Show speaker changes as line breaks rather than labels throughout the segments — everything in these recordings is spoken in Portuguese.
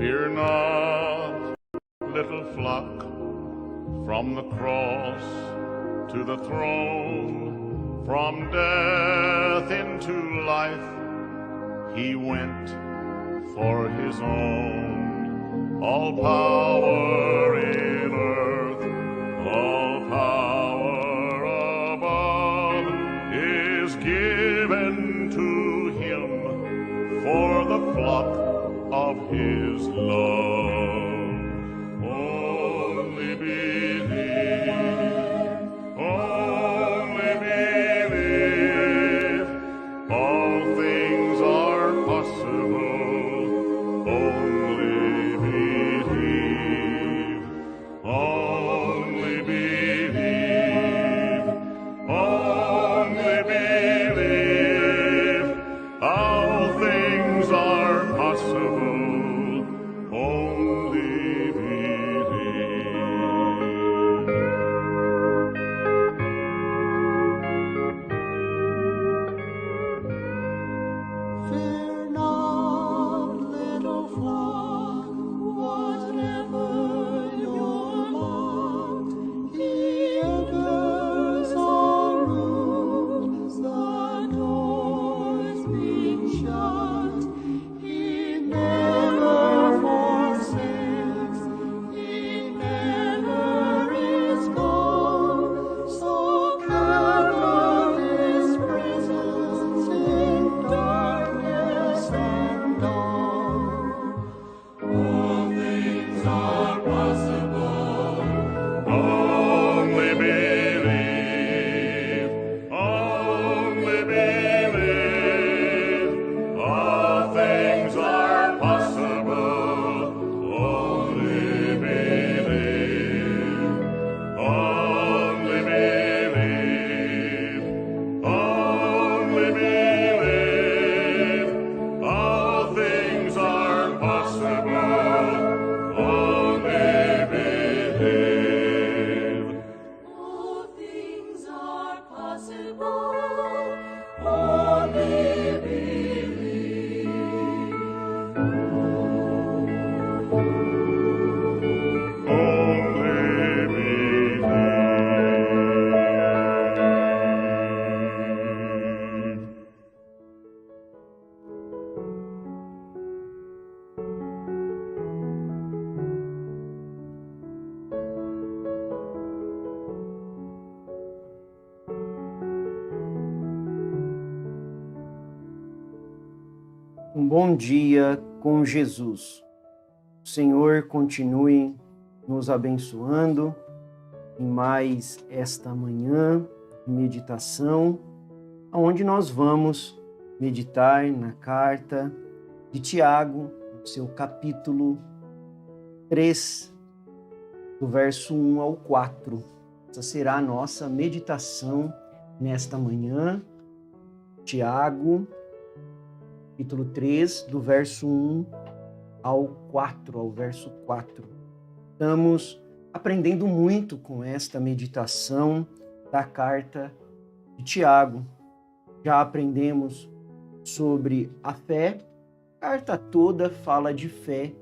Fear not, little flock, from the cross to the throne, from death into life, he went for his own. All power in earth, all power above is given to him for the flock of his love. Only believe, only believe, all things are possible. Only believe, only believe, only believe, all things are possible. Only believe.
Fear not, little flock, whatever your lot, he enters our rooms, the doors being shut. He never forsakes, he never is gone, so careful his presence in darkness and dawn. All things are possible.
Only believe, only believe, all things are possible. Only believe, only believe, only believe, all things are possible. Only believe.
All things are possible. Only believe.
Only believe.
Um bom dia com Jesus. O Senhor continue nos abençoando em mais esta manhã de meditação, onde nós vamos meditar na carta de Tiago, no seu capítulo 3, do verso 1 ao 4. Essa será a nossa meditação nesta manhã. Tiago, capítulo 3, do verso 1 ao 4, ao verso 4. Estamos aprendendo muito com esta meditação da carta de Tiago. Já aprendemos sobre a fé. A carta toda fala de fé.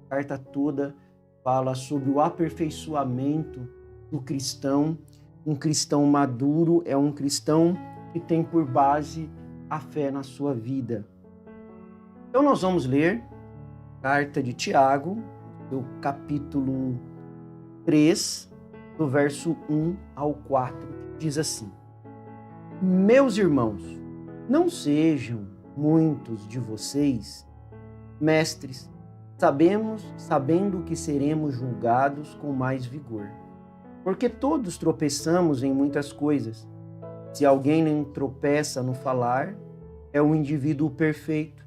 A carta toda fala sobre o aperfeiçoamento do cristão. Um cristão maduro é um cristão que tem por base a fé na sua vida. Então nós vamos ler a carta de Tiago, do capítulo 3, do verso 1 ao 4, que diz assim: Meus irmãos, não sejam muitos de vocês mestres, sabendo que seremos julgados com mais vigor. Porque todos tropeçamos em muitas coisas. Se alguém não tropeça no falar, é um indivíduo perfeito,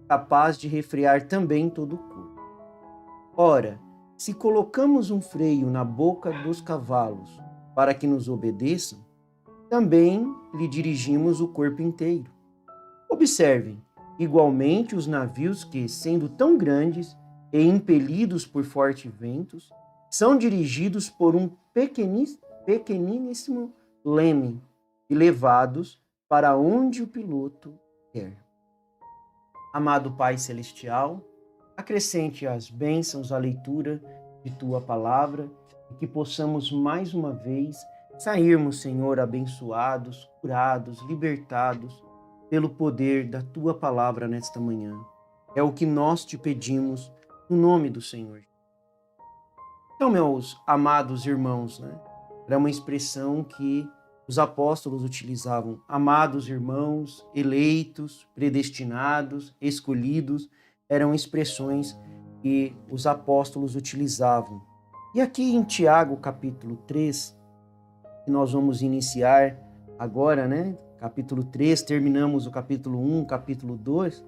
capaz de refrear também todo o corpo. Ora, se colocamos um freio na boca dos cavalos para que nos obedeçam, também lhe dirigimos o corpo inteiro. Observem, igualmente, os navios que, sendo tão grandes e impelidos por fortes ventos, são dirigidos por um pequeníssimo leme e levados para onde o piloto quer. Amado Pai Celestial, acrescente as bênçãos à leitura de Tua palavra e que possamos mais uma vez sairmos, Senhor, abençoados, curados, libertados pelo poder da Tua palavra nesta manhã. É o que nós te pedimos no nome do Senhor. Então, meus amados irmãos, era uma expressão que os apóstolos utilizavam. Amados irmãos, eleitos, predestinados, escolhidos, eram expressões que os apóstolos utilizavam. E aqui em Tiago, capítulo 3, que nós vamos iniciar agora, Capítulo 3, terminamos o capítulo 1, capítulo 2.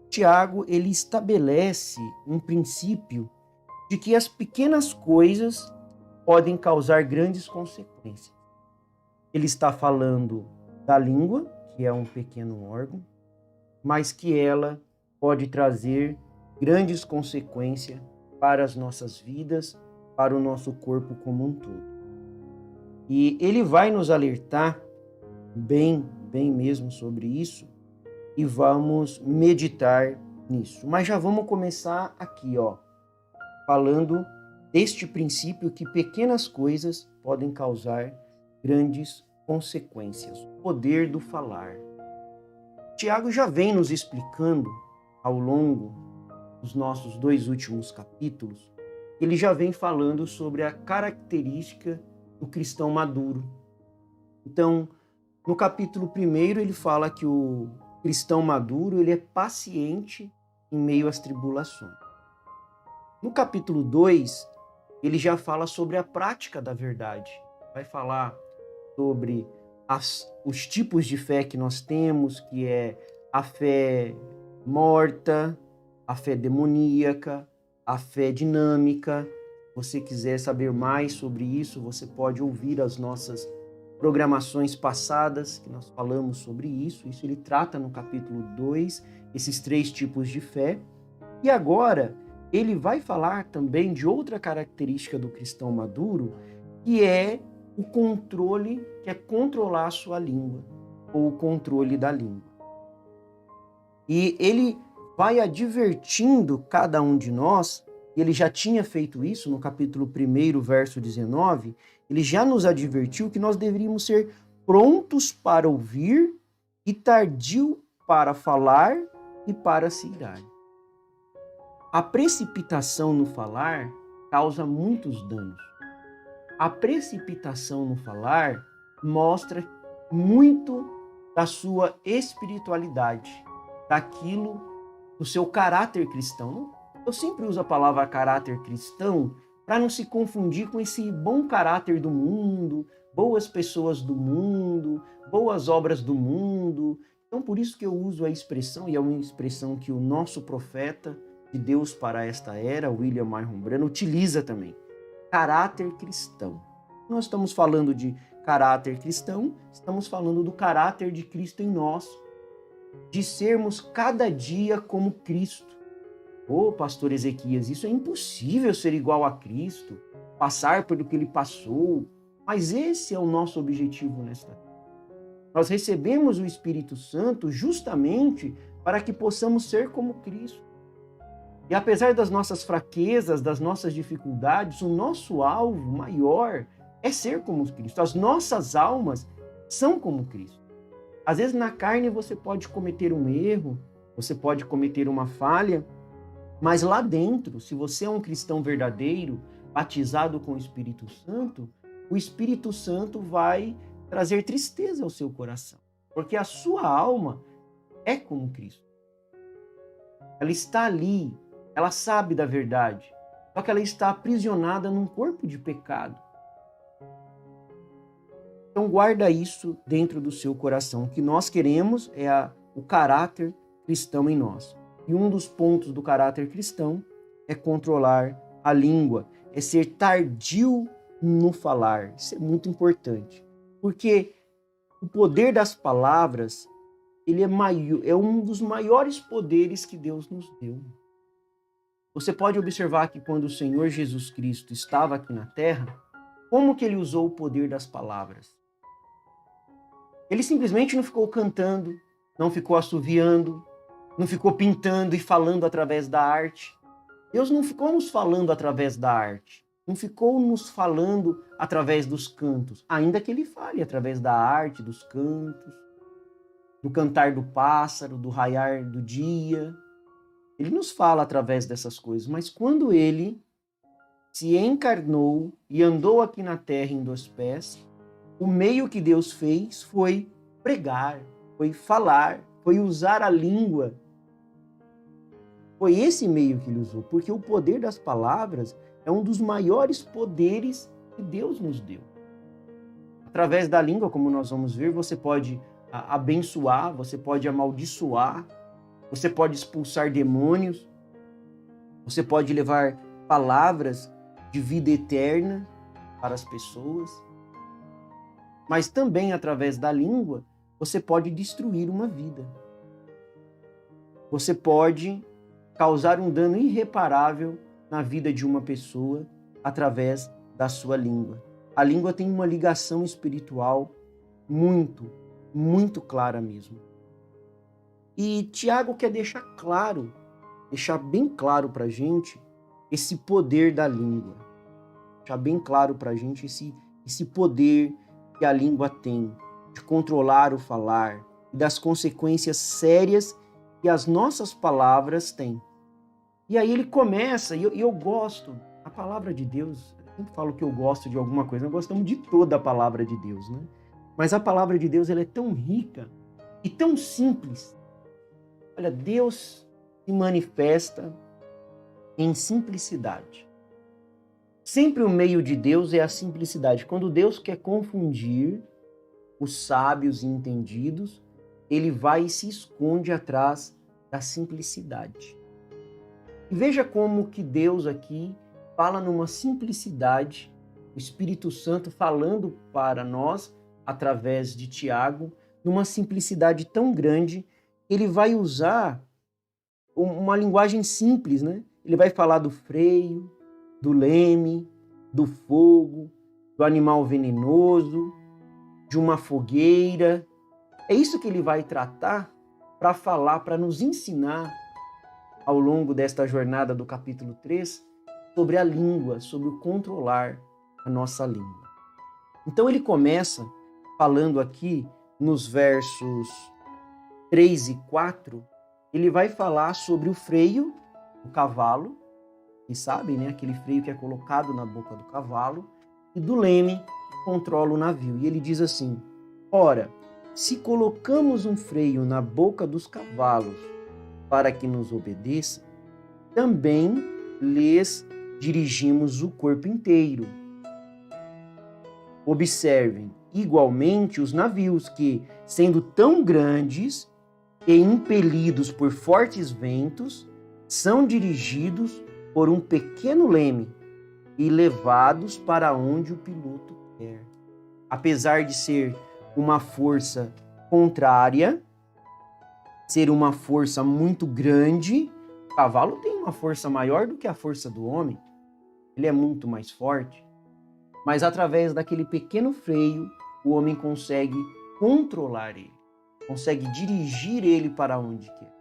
Tiago, ele estabelece um princípio de que as pequenas coisas podem causar grandes consequências. Ele está falando da língua, que é um pequeno órgão, mas que ela pode trazer grandes consequências para as nossas vidas, para o nosso corpo como um todo. E ele vai nos alertar bem mesmo sobre isso e vamos meditar nisso. Mas já vamos começar aqui, falando deste princípio que pequenas coisas podem causar grandes consequências. O poder do falar. Tiago já vem nos explicando ao longo dos nossos 2 últimos capítulos, ele já vem falando sobre a característica do cristão maduro. Então, no capítulo 1, ele fala que o cristão maduro, ele é paciente em meio às tribulações. No capítulo 2, ele já fala sobre a prática da verdade. Vai falar sobre os tipos de fé que nós temos, que é a fé morta, a fé demoníaca, a fé dinâmica. Se você quiser saber mais sobre isso, você pode ouvir as nossas programações passadas, que nós falamos sobre isso. Isso ele trata no capítulo 2, esses 3 tipos de fé. E agora, ele vai falar também de outra característica do cristão maduro, que é o controle, que é controlar a sua língua, ou o controle da língua. E ele vai advertindo cada um de nós, e ele já tinha feito isso no capítulo 1, verso 19, ele já nos advertiu que nós deveríamos ser prontos para ouvir e tardio para falar e para se irar. A precipitação no falar causa muitos danos. A precipitação no falar mostra muito da sua espiritualidade, daquilo, do seu caráter cristão. Eu sempre uso a palavra caráter cristão para não se confundir com esse bom caráter do mundo, boas pessoas do mundo, boas obras do mundo. Então, por isso que eu uso a expressão, e é uma expressão que o nosso profeta de Deus para esta era, William Marion Branham, utiliza também. Caráter cristão. Nós estamos falando de caráter cristão, estamos falando do caráter de Cristo em nós, de sermos cada dia como Cristo. Pastor Ezequias, isso é impossível ser igual a Cristo, passar pelo que ele passou, mas esse é o nosso objetivo nesta vida. Nós recebemos o Espírito Santo justamente para que possamos ser como Cristo. E apesar das nossas fraquezas, das nossas dificuldades, o nosso alvo maior é ser como Cristo. As nossas almas são como Cristo. Às vezes na carne você pode cometer um erro, você pode cometer uma falha, mas lá dentro, se você é um cristão verdadeiro, batizado com o Espírito Santo vai trazer tristeza ao seu coração, porque a sua alma é como Cristo. Ela está ali, ela sabe da verdade, só que ela está aprisionada num corpo de pecado. Então guarda isso dentro do seu coração. O que nós queremos é o caráter cristão em nós. E um dos pontos do caráter cristão é controlar a língua, é ser tardio no falar. Isso é muito importante, porque o poder das palavras, ele é um dos maiores poderes que Deus nos deu. Você pode observar que quando o Senhor Jesus Cristo estava aqui na terra, como que ele usou o poder das palavras? Ele simplesmente não ficou cantando, não ficou assoviando, não ficou pintando e falando através da arte. Deus não ficou nos falando através da arte, não ficou nos falando através dos cantos, ainda que ele fale através da arte, dos cantos, do cantar do pássaro, do raiar do dia. Ele nos fala através dessas coisas, mas quando ele se encarnou e andou aqui na terra em 2 pés, o meio que Deus fez foi pregar, foi falar, foi usar a língua. Foi esse meio que ele usou, porque o poder das palavras é um dos maiores poderes que Deus nos deu. Através da língua, como nós vamos ver, você pode abençoar, você pode amaldiçoar, você pode expulsar demônios, você pode levar palavras de vida eterna para as pessoas. Mas também, através da língua, você pode destruir uma vida. Você pode causar um dano irreparável na vida de uma pessoa através da sua língua. A língua tem uma ligação espiritual muito, muito clara mesmo. E Tiago quer deixar bem claro para a gente esse poder da língua. Deixar bem claro para a gente esse poder que a língua tem de controlar o falar e das consequências sérias que as nossas palavras têm. E aí ele começa, e eu gosto, a palavra de Deus, eu sempre falo que eu gosto de alguma coisa, nós gostamos de toda a palavra de Deus, né? Mas a palavra de Deus ela é tão rica e tão simples. Olha, Deus se manifesta em simplicidade. Sempre o meio de Deus é a simplicidade. Quando Deus quer confundir os sábios e entendidos, ele vai e se esconde atrás da simplicidade. E veja como que Deus aqui fala numa simplicidade, o Espírito Santo falando para nós, através de Tiago, numa simplicidade tão grande, ele vai usar uma linguagem simples, né? Ele vai falar do freio, do leme, do fogo, do animal venenoso, de uma fogueira. É isso que ele vai tratar para falar, para nos ensinar ao longo desta jornada do capítulo 3 sobre a língua, sobre o controlar a nossa língua. Então ele começa falando aqui nos versos 3 e 4, ele vai falar sobre o freio do cavalo, e sabem, né, aquele freio que é colocado na boca do cavalo, e do leme que controla o navio. E ele diz assim: ora, se colocamos um freio na boca dos cavalos para que nos obedeçam, também lhes dirigimos o corpo inteiro. Observem igualmente os navios que, sendo tão grandes e impelidos por fortes ventos, são dirigidos por um pequeno leme e levados para onde o piloto quer. Apesar de ser uma força contrária, ser uma força muito grande, o cavalo tem uma força maior do que a força do homem. Ele é muito mais forte. Mas através daquele pequeno freio, o homem consegue controlar ele, consegue dirigir ele para onde quer.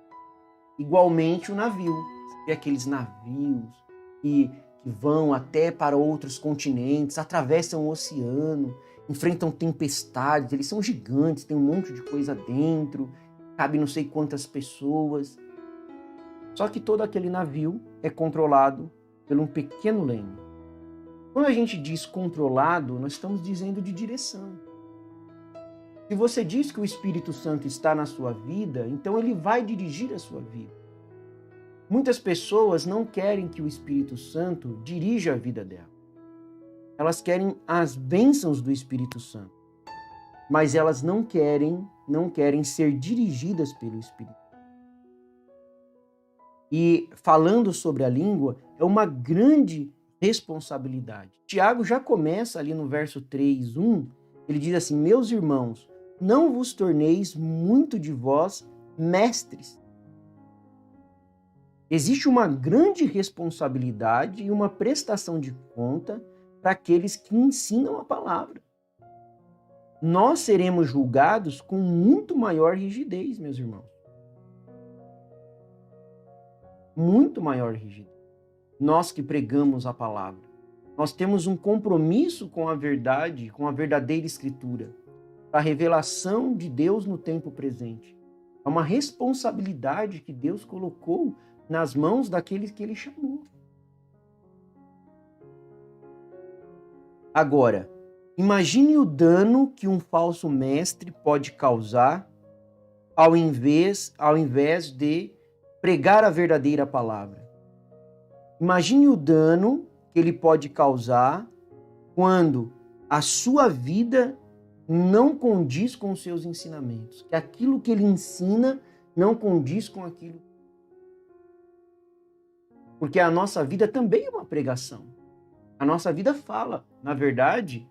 Igualmente o navio. Você vê aqueles navios que vão até para outros continentes, atravessam o oceano, enfrentam tempestades, eles são gigantes, tem um monte de coisa dentro, cabe não sei quantas pessoas. Só que todo aquele navio é controlado por um pequeno leme. Quando a gente diz controlado, nós estamos dizendo de direção. Se você diz que o Espírito Santo está na sua vida, então ele vai dirigir a sua vida. Muitas pessoas não querem que o Espírito Santo dirija a vida dela. Elas querem as bênçãos do Espírito Santo, mas elas não querem ser dirigidas pelo Espírito. E falando sobre a língua, é uma grande responsabilidade. Tiago já começa ali no verso 3:1, ele diz assim: meus irmãos, não vos torneis muito de vós mestres. Existe uma grande responsabilidade e uma prestação de conta para aqueles que ensinam a palavra. Nós seremos julgados com muito maior rigidez, meus irmãos. Muito maior rigidez. nós que pregamos a palavra. Nós temos um compromisso com a verdade, com a verdadeira Escritura, a revelação de Deus no tempo presente. É uma responsabilidade que Deus colocou nas mãos daqueles que Ele chamou. Agora, imagine o dano que um falso mestre pode causar ao invés de pregar a verdadeira palavra. Imagine o dano que ele pode causar quando a sua vida não condiz com os seus ensinamentos, que aquilo que ele ensina não condiz com aquilo. Porque a nossa vida também é uma pregação. A nossa vida fala. Na verdade,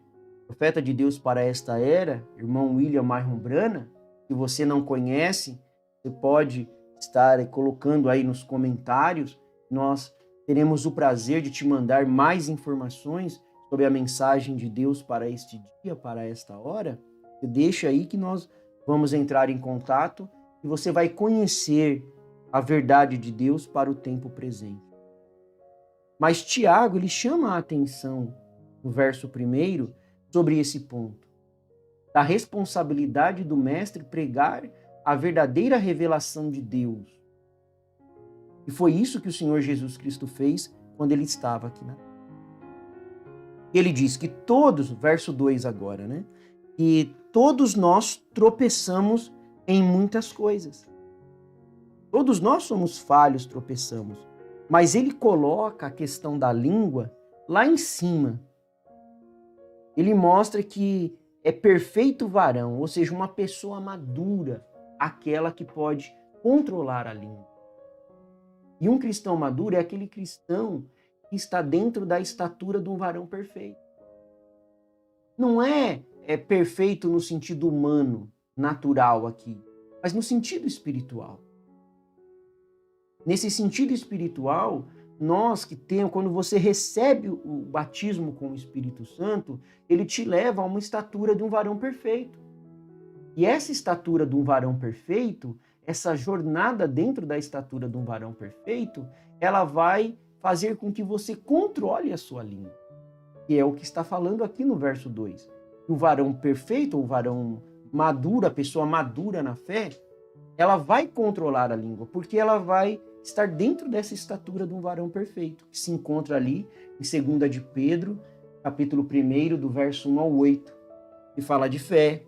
o profeta de Deus para esta era, irmão William Myron Branham, que você não conhece, você pode estar colocando aí nos comentários. Nós teremos o prazer de te mandar mais informações sobre a mensagem de Deus para este dia, para esta hora. Você deixa aí que nós vamos entrar em contato e você vai conhecer a verdade de Deus para o tempo presente. Mas Tiago, ele chama a atenção no verso 1 sobre esse ponto, da responsabilidade do mestre pregar a verdadeira revelação de Deus. E foi isso que o Senhor Jesus Cristo fez quando ele estava aqui na terra. Ele diz que todos, verso 2 agora, né? Que todos nós tropeçamos em muitas coisas. Todos nós somos falhos, tropeçamos. Mas ele coloca a questão da língua lá em cima. Ele mostra que é perfeito varão, ou seja, uma pessoa madura, aquela que pode controlar a língua. E um cristão maduro é aquele cristão que está dentro da estatura de um varão perfeito. Não é perfeito no sentido humano, natural aqui, mas no sentido espiritual. Nesse sentido espiritual, nós que temos, quando você recebe o batismo com o Espírito Santo, ele te leva a uma estatura de um varão perfeito. E essa estatura de um varão perfeito, essa jornada dentro da estatura de um varão perfeito, ela vai fazer com que você controle a sua língua. Que é o que está falando aqui no verso 2. O varão perfeito, o varão maduro, a pessoa madura na fé, ela vai controlar a língua, porque ela vai estar dentro dessa estatura de um varão perfeito, que se encontra ali em 2 de Pedro, capítulo 1, do verso 1 ao 8, que fala de fé,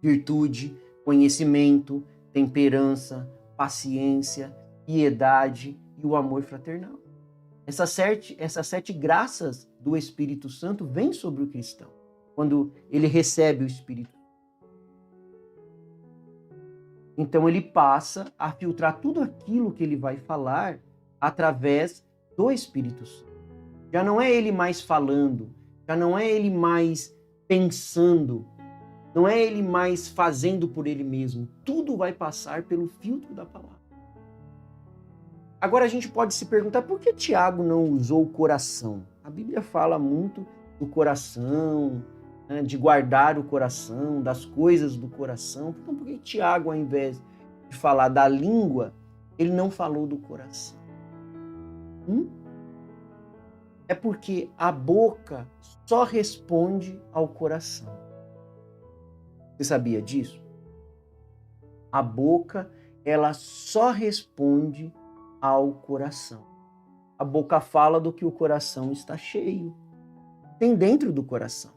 virtude, conhecimento, temperança, paciência, piedade e o amor fraternal. Essas 7 graças do Espírito Santo vêm sobre o cristão, quando ele recebe o Espírito. Então ele passa a filtrar tudo aquilo que ele vai falar através do Espírito Santo. Já não é ele mais falando, já não é ele mais pensando, não é ele mais fazendo por ele mesmo. Tudo vai passar pelo filtro da palavra. Agora a gente pode se perguntar por que Tiago não usou o coração? A Bíblia fala muito do coração, né, de guardar o coração, das coisas do coração. Então por que Tiago, ao invés de falar da língua, ele não falou do coração? É porque a boca só responde ao coração. Você sabia disso? A boca, ela só responde ao coração. A boca fala do que o coração está cheio. Tem dentro do coração.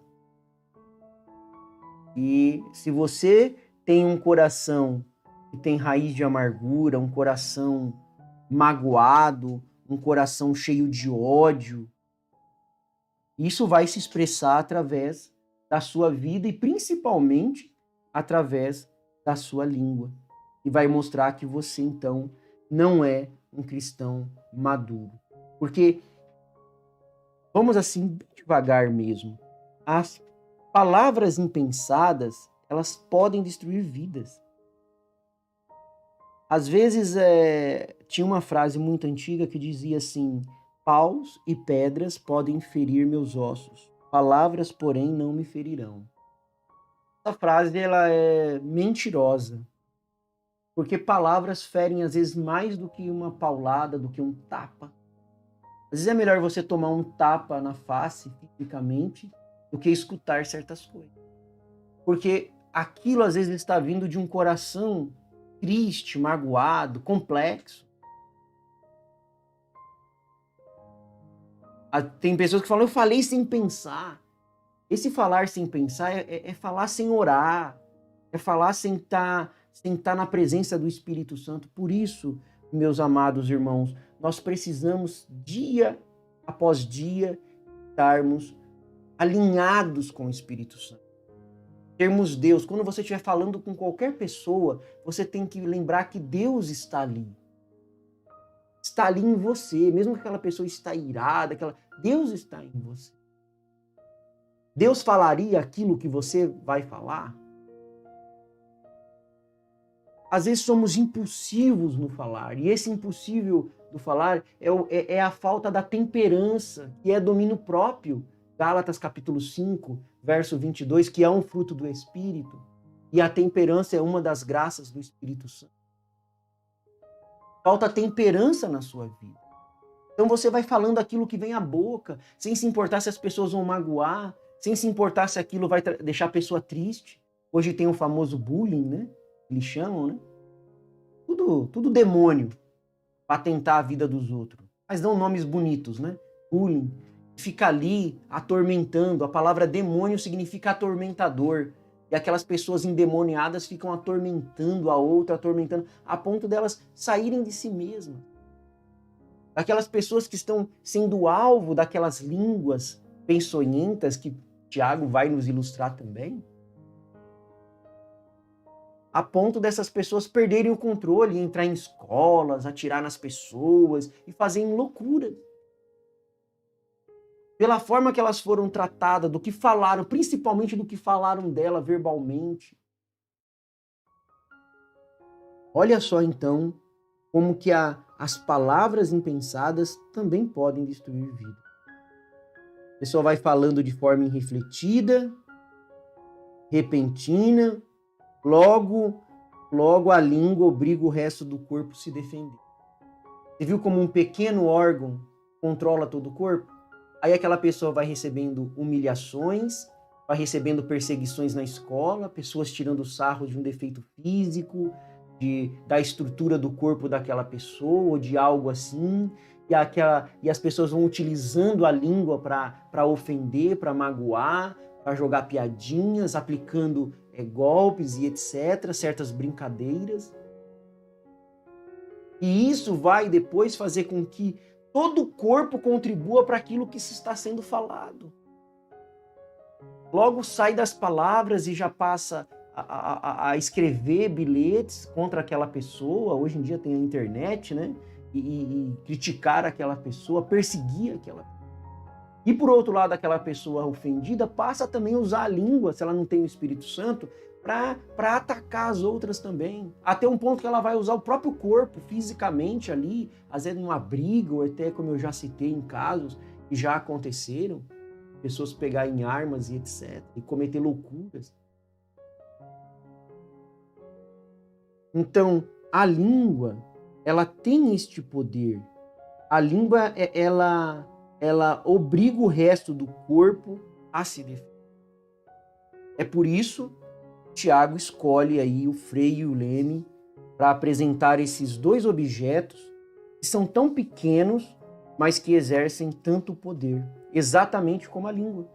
E se você tem um coração que tem raiz de amargura, um coração magoado, um coração cheio de ódio, isso vai se expressar através da sua vida e principalmente através da sua língua. E vai mostrar que você, então, não é um cristão maduro. Porque, vamos assim, bem devagar mesmo, as palavras impensadas, elas podem destruir vidas. Às vezes, tinha uma frase muito antiga que dizia assim: paus e pedras podem ferir meus ossos, palavras, porém, não me ferirão. Essa frase, ela é mentirosa, porque palavras ferem às vezes mais do que uma paulada, do que um tapa. Às vezes é melhor você tomar um tapa na face, fisicamente, do que escutar certas coisas. Porque aquilo, às vezes, está vindo de um coração triste, magoado, complexo. Tem pessoas que falam, eu falei sem pensar. Esse falar sem pensar é falar sem orar, é falar sem estar na presença do Espírito Santo. Por isso, meus amados irmãos, nós precisamos, dia após dia, estarmos alinhados com o Espírito Santo. Termos Deus. Quando você estiver falando com qualquer pessoa, você tem que lembrar que Deus está ali. Está ali em você, mesmo que aquela pessoa está irada, Deus está em você. Deus falaria aquilo que você vai falar? Às vezes somos impulsivos no falar, e esse impulsivo do falar é a falta da temperança, que é domínio próprio. Gálatas capítulo 5, verso 22, que é um fruto do Espírito, e a temperança é uma das graças do Espírito Santo. Falta temperança na sua vida. Então você vai falando aquilo que vem à boca, sem se importar se as pessoas vão magoar, sem se importar se aquilo vai deixar a pessoa triste. Hoje tem o famoso bullying, né? Eles chamam, né? Tudo demônio para tentar a vida dos outros. Mas dão nomes bonitos, né? Bullying. Fica ali atormentando. A palavra demônio significa atormentador. E aquelas pessoas endemoniadas ficam atormentando a outra, atormentando, a ponto delas saírem de si mesmas. Aquelas pessoas que estão sendo alvo daquelas línguas peçonhentas que Tiago vai nos ilustrar também, a ponto dessas pessoas perderem o controle, entrar em escolas, atirar nas pessoas e fazerem loucura. Pela forma que elas foram tratadas, do que falaram, principalmente do que falaram dela verbalmente. Olha só então como que as palavras impensadas também podem destruir vida. A pessoa vai falando de forma irrefletida, repentina, logo a língua obriga o resto do corpo a se defender. Você viu como um pequeno órgão controla todo o corpo? Aí aquela pessoa vai recebendo humilhações, vai recebendo perseguições na escola, pessoas tirando sarro de um defeito físico, da estrutura do corpo daquela pessoa, ou de algo assim, e as pessoas vão utilizando a língua para ofender, para magoar, para jogar piadinhas, aplicando golpes e etc., certas brincadeiras. E isso vai depois fazer com que todo o corpo contribua para aquilo que se está sendo falado. Logo sai das palavras e já passa a escrever bilhetes contra aquela pessoa. Hoje em dia tem a internet, né? E criticar aquela pessoa, perseguir aquela pessoa. E por outro lado, aquela pessoa ofendida passa também a usar a língua, se ela não tem o Espírito Santo, para atacar as outras também. Até um ponto que ela vai usar o próprio corpo, fisicamente ali, às vezes numa briga, ou até, como eu já citei, em casos que já aconteceram, pessoas pegarem armas e etc., e cometer loucuras. Então, a língua, ela tem este poder. A língua, ela obriga o resto do corpo a se defender. É por isso Tiago escolhe aí o freio e o leme para apresentar esses dois objetos que são tão pequenos, mas que exercem tanto poder, exatamente como a língua,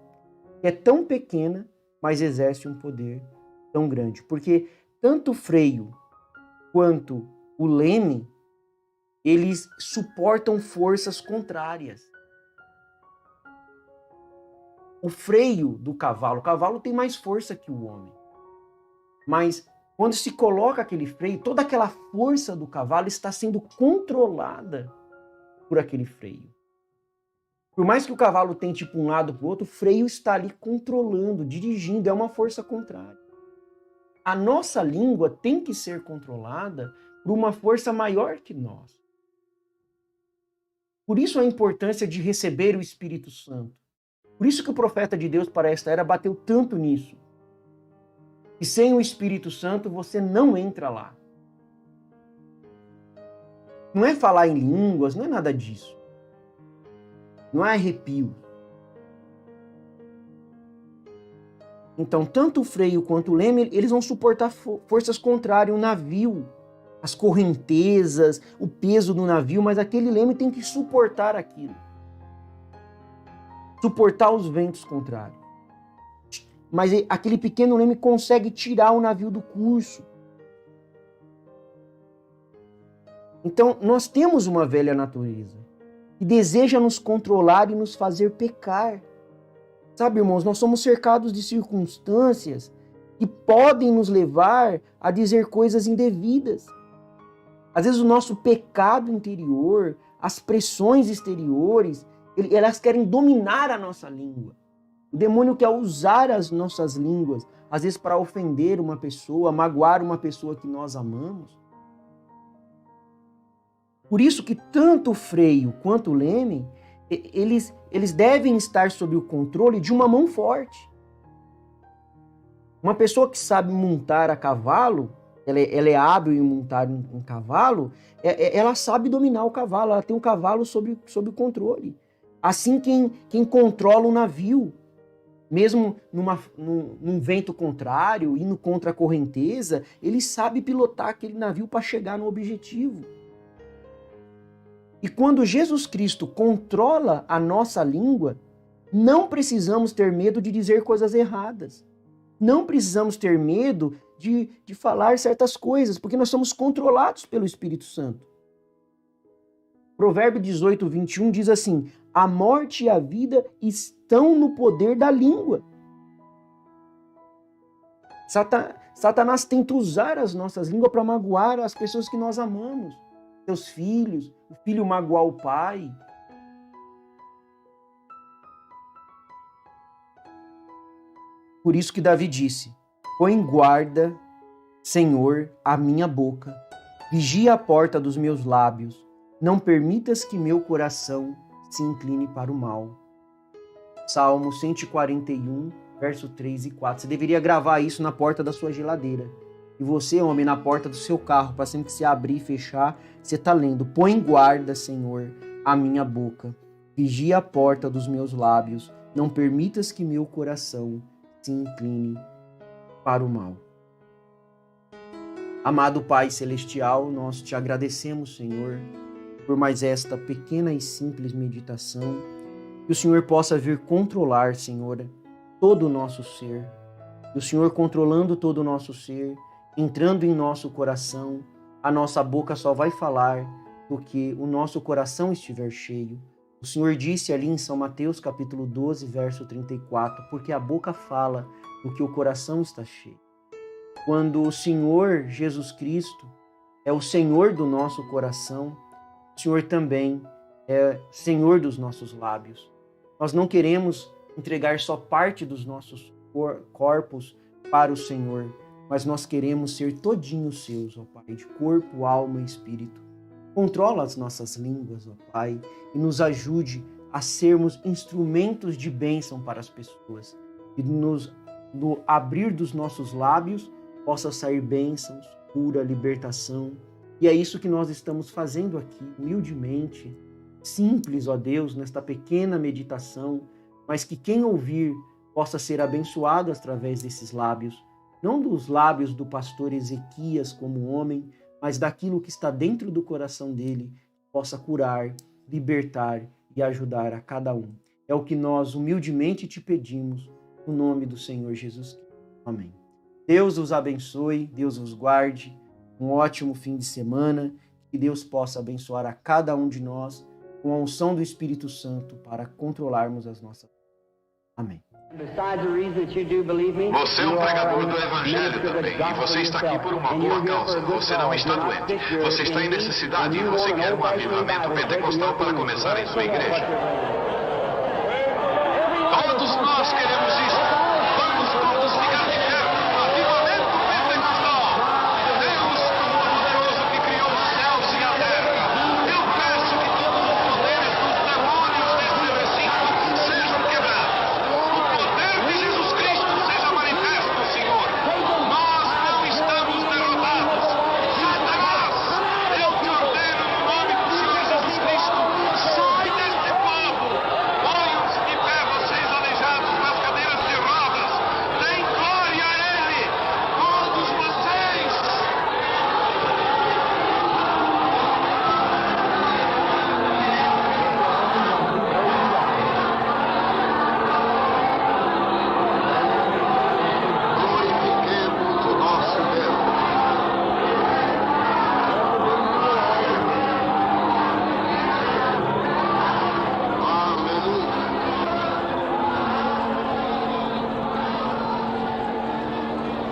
que é tão pequena, mas exerce um poder tão grande. Porque tanto o freio quanto o leme, eles suportam forças contrárias. O freio do cavalo, o cavalo tem mais força que o homem. Mas quando se coloca aquele freio, toda aquela força do cavalo está sendo controlada por aquele freio. Por mais que o cavalo tente para um lado para o outro, o freio está ali controlando, dirigindo, é uma força contrária. A nossa língua tem que ser controlada por uma força maior que nós. Por isso a importância de receber o Espírito Santo. Por isso que o profeta de Deus para esta era bateu tanto nisso. E sem o Espírito Santo você não entra lá. Não é falar em línguas, não é nada disso. não é arrepio. Então, tanto o freio quanto o leme, eles vão suportar forças contrárias, o navio, as correntezas, o peso do navio, mas aquele leme tem que suportar aquilo. Suportar os ventos contrários. Mas aquele pequeno leme consegue tirar o navio do curso. Então, nós temos uma velha natureza que deseja nos controlar e nos fazer pecar. Sabe, irmãos, nós somos cercados de circunstâncias que podem nos levar a dizer coisas indevidas. Às vezes o nosso pecado interior, as pressões exteriores, elas querem dominar a nossa língua. O demônio quer usar as nossas línguas, às vezes para ofender uma pessoa, magoar uma pessoa que nós amamos. Por isso que tanto o freio quanto o leme, eles devem estar sob o controle de uma mão forte. Uma pessoa que sabe montar a cavalo, ela é hábil em montar um cavalo, ela sabe dominar o cavalo, ela tem um cavalo sob controle. Assim quem controla o navio, mesmo num vento contrário, indo contra a correnteza, ele sabe pilotar aquele navio para chegar no objetivo. E quando Jesus Cristo controla a nossa língua, não precisamos ter medo de dizer coisas erradas. Não precisamos ter medo de falar certas coisas, porque nós somos controlados pelo Espírito Santo. Provérbio 18, 21 diz assim: a morte e a vida estão no poder da língua. Satanás tenta usar as nossas línguas para magoar as pessoas que nós amamos. Seus filhos, o filho magoar o pai. Por isso que Davi disse: põe guarda, Senhor, a minha boca, vigia a porta dos meus lábios, não permitas que meu coração se incline para o mal. Salmo 141, verso 3 e 4. Você deveria gravar isso na porta da sua geladeira. E você, homem, na porta do seu carro, para sempre que você abrir e fechar, você está lendo: põe guarda, Senhor, a minha boca, vigia a porta dos meus lábios, não permitas que meu coração se incline para o mal. Amado Pai Celestial, nós te agradecemos, Senhor, por mais esta pequena e simples meditação, que o Senhor possa vir controlar, Senhor, todo o nosso ser, e o Senhor controlando todo o nosso ser, entrando em nosso coração, a nossa boca só vai falar do que o nosso coração estiver cheio. O Senhor disse ali em São Mateus capítulo 12, verso 34, porque a boca fala do que o coração está cheio. Quando o Senhor Jesus Cristo é o Senhor do nosso coração, o Senhor também é Senhor dos nossos lábios. Nós não queremos entregar só parte dos nossos corpos para o Senhor, mas nós queremos ser todinhos seus, ó Pai, de corpo, alma e espírito. Controla as nossas línguas, ó Pai, e nos ajude a sermos instrumentos de bênção para as pessoas. E no abrir dos nossos lábios possa sair bênçãos, cura, libertação. E é isso que nós estamos fazendo aqui, humildemente, simples, ó Deus, nesta pequena meditação, mas que quem ouvir possa ser abençoado através desses lábios. Não dos lábios do pastor Ezequias como homem, mas daquilo que está dentro do coração dele, possa curar, libertar e ajudar a cada um. É o que nós humildemente te pedimos, no nome do Senhor Jesus Cristo. Amém. Deus os abençoe, Deus os guarde, um ótimo fim de semana, que Deus possa abençoar a cada um de nós com a unção do Espírito Santo para controlarmos as nossas vidas. Amém.
Você é um pregador do Evangelho também, e você está aqui por uma boa causa. Você não está doente. Você está em necessidade e você quer um avivamento pentecostal para começar em sua igreja.